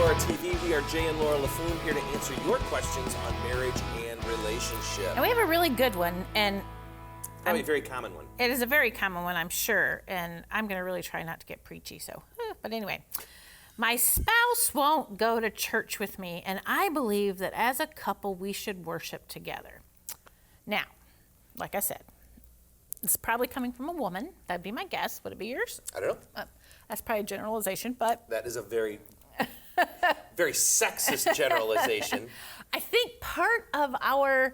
Laura TV. We are Jay and Laura LaFoon here to answer your questions on marriage and relationship. And we have a really good one, and Probably a very common one. it is a very common one, I'm sure, and I'm going to really try not to get preachy, but anyway. My spouse won't go to church with me, and I believe that as a couple, we should worship together. Now, like I said, it's probably coming from a woman. That'd be my guess. Would it be yours? I don't know. That's probably a generalization, but That is a very, very sexist generalization. I think part of our,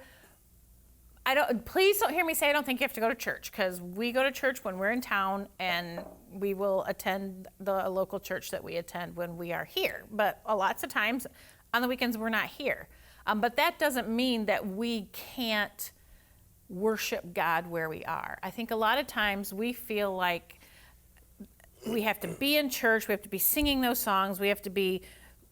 please don't hear me say I don't think you have to go to church, because we go to church when we're in town, and we will attend the local church that we attend when we are here. But lots of times on the weekends we're not here. But that doesn't mean that we can't worship God where we are. I think a lot of times we feel like we have to be in church, we have to be singing those songs, we have to be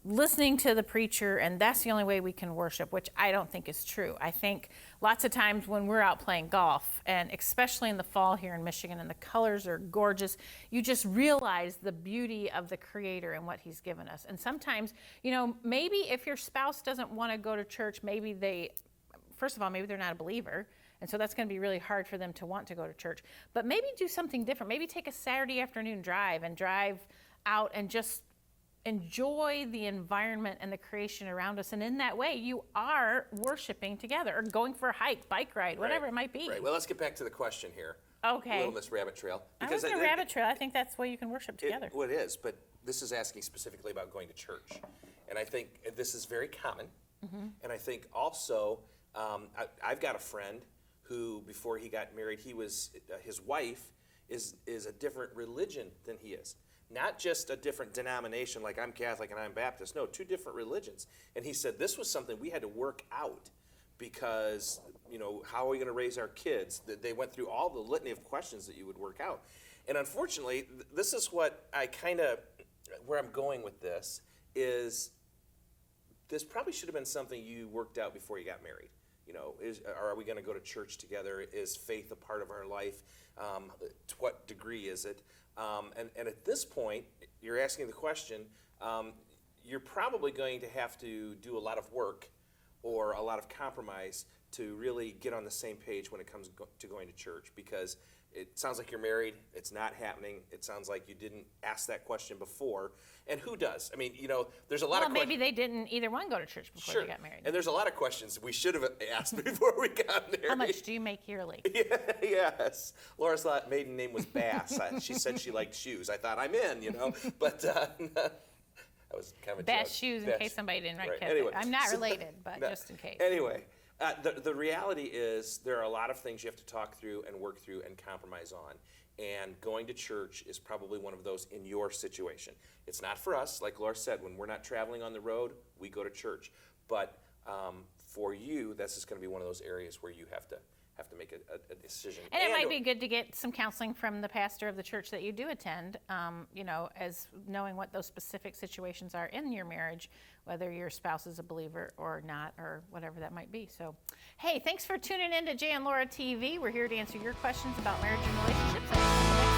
listening to the preacher, and that's the only way we can worship, which I don't think is true. I think lots of times when we're out playing golf, and especially in the fall here in Michigan, and the colors are gorgeous, you just realize the beauty of the Creator and what He's given us. And sometimes, maybe if your spouse doesn't want to go to church, first of all, maybe they're not a believer, and so that's going to be really hard for them to want to go to church. But maybe do something different. Maybe take a Saturday afternoon drive out and just enjoy the environment and the creation around us. And in that way, you are worshiping together, or going for a hike, bike ride, whatever it might be. Right. Well, let's get back to the question here. Okay. A little Miss Rabbit Trail. I like the rabbit trail. I think that's why you can worship together. Well, it is, but this is asking specifically about going to church. And I think this is very common. Mm-hmm. And I think also, I've got a friend who, before he got married, his wife is a different religion than he is. Not just a different denomination, like I'm Catholic and I'm Baptist. No, two different religions. And he said this was something we had to work out because, how are we going to raise our kids? They went through all the litany of questions that you would work out. And unfortunately, this is what where I'm going with this is this probably should have been something you worked out before you got married. Are we going to go to church together? Is faith a part of our life? To what degree is it? And at this point, you're asking the question, you're probably going to have to do a lot of work or a lot of compromise to really get on the same page when it comes to going to church, because it sounds like you're married. It's not happening. It sounds like you didn't ask that question before. And who does? I mean, there's a lot of questions. Well, maybe they didn't either one go to church before they got married. And there's a lot of questions we should have asked before we got married. How much do you make yearly? Yes. Laura's maiden name was Bass. She said she liked shoes. I thought I'm in, but that was kind of a Bass joke. shoes, in case somebody didn't write Right. Catholic. Anyway, I'm not related, but just in case. Anyway. The reality is there are a lot of things you have to talk through and work through and compromise on. And going to church is probably one of those in your situation. It's not for us. Like Laura said, when we're not traveling on the road, we go to church. But for you, that's just going to be one of those areas where you have to make a decision. And it might be good to get some counseling from the pastor of the church that you do attend, as knowing what those specific situations are in your marriage, whether your spouse is a believer or not, or whatever that might be. So, hey, thanks for tuning in to Jay and Laura TV. We're here to answer your questions about marriage and relationships.